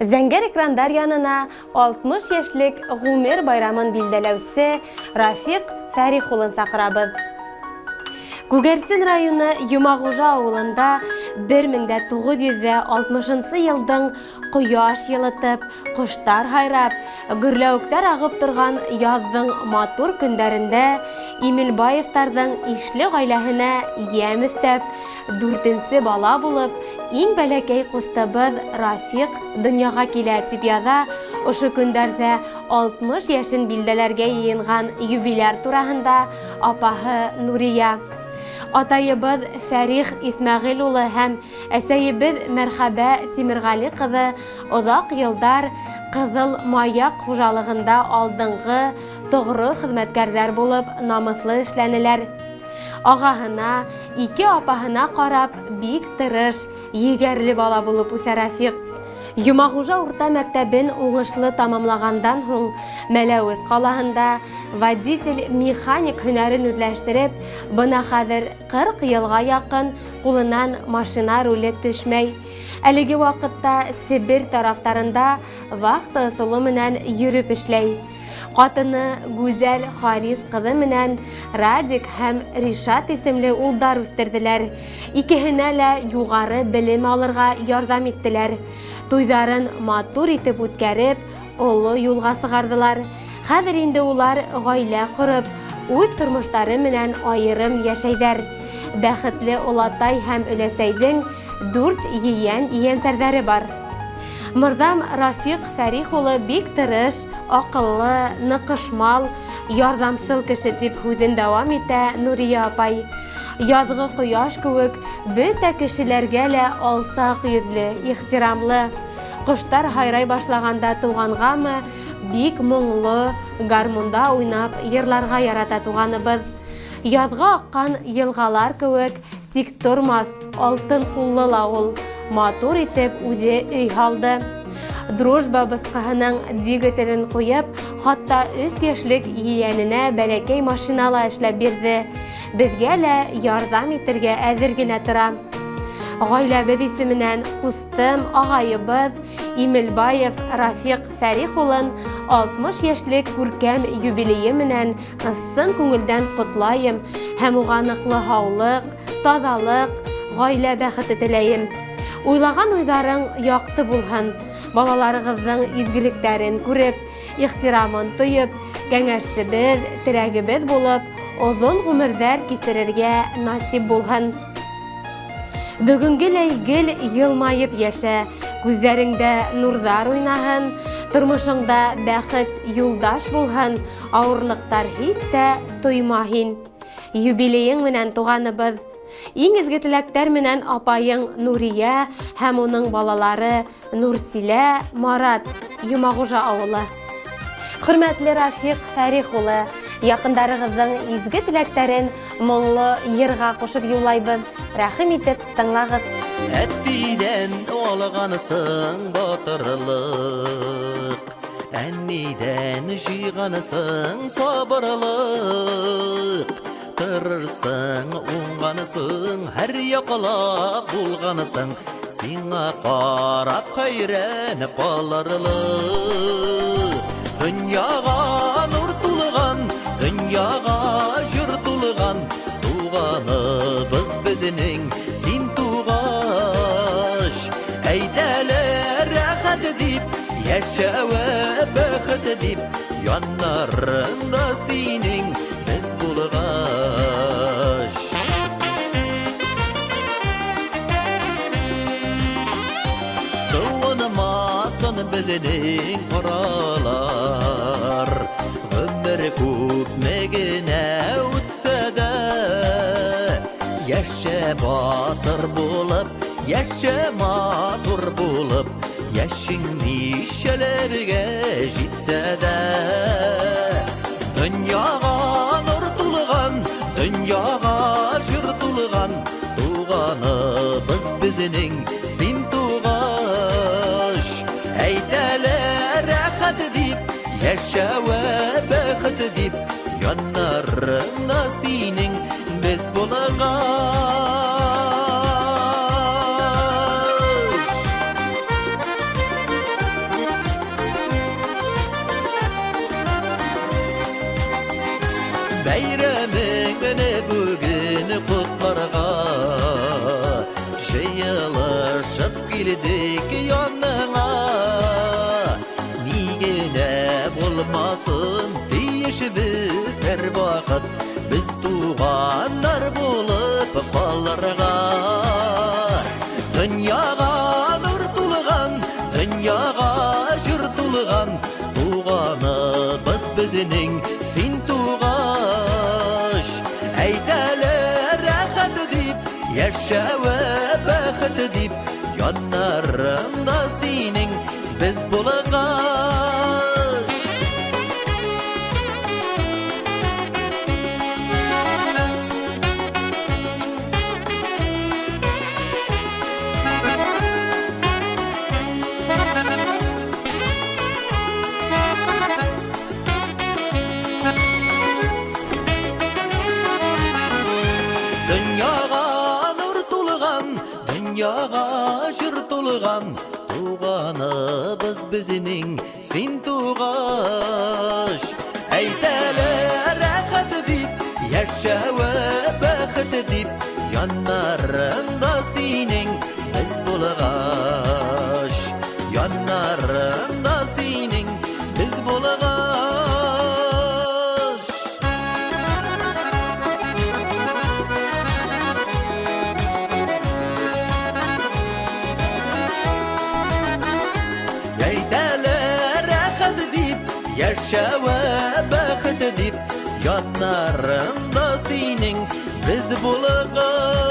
Зәңгәр экрандар янына 60 яшьлек Гумер байрамын билдәләүсе Рафик Фәрих улын сакырабыз. Күгәрсен районы Юмагужа авылында 1960 елдың кояш йылытып, коштар хайрап, гөрләүктәр агып торган язның матур көндәрендә Имелбаевтарның ишле гаиләһенә ям өстәп, 4нче бала булып, иң бәләкәй кустыбыз Рафик дөньяга килә дип яза ошо көндәрдә 60 яшен билдәләргә йыенган юбиляр тураһында апаһы Нурия. Атайыбыз Фәрих Исмәгыйль улы һәм әсәйебез Мәрхәбә Тимергали кызы озак елдар Кызыл Маяк хуҗалыгында алдынгы тогры хезмәткәрләр булып намыслы эшләнеләр. Агаһына, ике апаһына карап, бик тырыш, егәрле бала булып үсә Рафик. Юмагужа урта мәктәбен уңышлы тамамлагандан һуң Мәләвез калаһында водитель-механик һөнәрен үзләштереп, бына хәзер 40 елга якын кулыннан машина руле төшмәй. Әлеге вакытта Себер тарафтарында вахта ысулы менән йөреп эшләй. Катыны Гүзәл Харис кызы менән Радик һәм Ришат исемле улдар үстерделәр. Икеһенә лә югары белем алырга ярдәм иттеләр. Туйдарын матур итеп үткәреп, олы юлга сыгардылар. Хәзер инде улар гаилә корып, үз тормыштары менән аерым яшәйдәр. Бәхетле олатай һәм өләсәйдең 4 ейән-ейәнсәрләре бар. Мырдам Рафик Фәрих улы бик тырыш, акыллы, ныгышмал, ярдәмсыл кеше дип һүзен дәвам итә Нурия апай. Язгы кояш кебек бөтә кешеләргә лә алсак йөзле, ихтирамлы. Коштар хайрай башлаганда тугангамы, бик моңлы, гармунда уйнап йырларга ярата туганыбыз. Язга аккан елгалар кебек тик тормас, алтын куллы ул. Матур итеп үзе өй һалды. Дружба бысқаһының двигателен куеп, хатта 3 яшьлек ейәненә бәләкәй машинала эшләп бирде. Безгә лә ярдәм итәргә әзер генә тора. Гаиләбез исеменнән кустым, агайыбыз Имелбаев Рафик Фәрих улын 60 яшьлек күркәм юбилее менән ысын күңелдән котлайым һәм уга ныклы һаулык, тазалык, гаилә бәхете теләйем. Уйлаган уйдарың якты булһын. Балаларыгызның изгелекләрен күреп, ихтирамын тоеп, кәңәшсебез, терәгебез булып, озын гомерҙәр кисерергә насип булһын. Бүгенгеләй гел йылмайып яшә, күҙҙәреңдә нурҙар уйнаһын, тормошоңда бәхет юлдаш булһын, ауырлыҡтар һис тә тойма һин. Юбилейың менән туғаныбыҙ. Иң изге теләктәр менән апайың Нурия һәм уның балалары Нурсилә, Марат, Юмагужа авылы. Хөрмәтле Рафик Фәрих улы, якындарыгызның изге теләктәрен моңлы йырга кушып юллайбыз. Рәхим итеп тыңлагыз. Әттидән алганысың батырлык, әннидән җыйганысың сабырлык. Тырырсың, уңганысың, һәр яклап булганысың, сиңа карап хәйрәнеп калырлык. Дөньяга нур тулган, дөньяга җыр тулган, туганыбыз безнең син тугаш. Әйдәләр рәхәт дип, яшәве бәхет дип, яннарында синең без булгаш. Сыуынмасын безнең каралар, гомер күпмегенә үтсә дә, яшә батыр булып, яшә матур булып, яшең нишәләргә җитсә дә. Дөньяга нур тулган, дөньяга җыр тулган, туганыбыз безнең син тугаш. Әйтәләр рәхәт дип, яшәве бәхет дип, яннарында синең без булгаш. Жиылышып келдік яныңа, нигене болмасын дейші біз бір вақыт, біз туғандар болып қаларға. Дүнияға нұр тұлған, дүнияға жыр тұлған, туғаныбыз біздің сен туғаш. Әйтәлі рәхәт деп, яшәуі бәхет деп, яннарында сенің біз болғаш. Дүнияға нұр тұлған, дүнияға жыр тұлған, туғаныбыз біздің сен туғаш. Әйтәлі рәхәт деп, яшәуі бәхет деп, яннарында сенің біз болғаш. Яннарында сенің біз болғаш. Әйтәлі рәхәт деп, яшәуі бәхет деп, яннарында сенің біз болғаш.